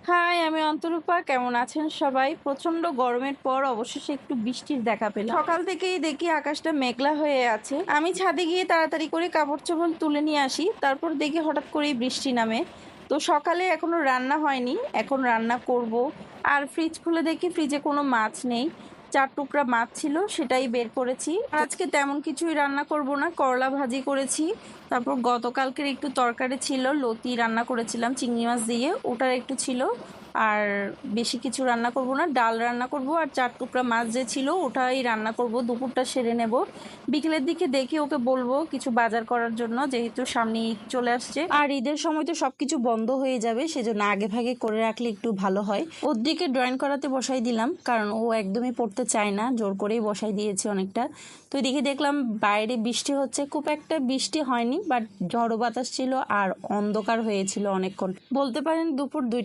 High, আমি অন্তরূপা। কেমন আছেন সবাই? প্রচন্ড গরমের পর অবশেষে একটু বৃষ্টির দেখা পেলাম। সকাল থেকেই দেখি আকাশটা মেঘলা হয়ে আছে। আমি ছাদে গিয়ে তাড়াতাড়ি করে কাপড় চোপড় তুলে নিয়ে আসি, তারপর দেখি হঠাৎ করেই বৃষ্টি নামে। তো সকালে এখনো রান্না হয়নি, এখন রান্না করব। আর ফ্রিজ খুলে দেখি ফ্রিজে কোনো মাছ নেই। 4 টুকরা মাছ ছিল, সেটাই বের করেছি। আজকে তেমন কিছুই রান্না করব না, করলা ভাজি করেছি। তারপর গতকালকের একটু তরকারি ছিল, লতি রান্না করেছিলাম চিংড়ি মাছ দিয়ে, ওটার একটু ছিল। আর বেশি কিছু রান্না করব না, ডাল রান্না করব আর 4 টুকরা মাছ যে ছিল ওটাই রান্না করব। দুপুরটা সেরে নেব, বিকেলের দিকে দেখি ওকে বলবো কিছু বাজার করার জন্য, যেহেতু সামনে ঈদ চলে আসছে আর ঈদের সময় তো সবকিছু বন্ধ হয়ে যাবে, সেজন্য আগে ভাগে করে রাখলে একটু ভালো হয়। ওর দিকে ড্রয়িং করাতে বসাই দিলাম, কারণ ও একদমই পড়তে চায় না, জোর করেই বসাই দিয়েছে অনেকটা। তো এদিকে দেখলাম বাইরে বৃষ্টি হচ্ছে, খুব একটা বৃষ্টি হয়নি, বাট ঝড়ো বাতাস ছিল আর অন্ধকার হয়েছিল অনেকক্ষণ, বলতে পারেন দুপুর 2টা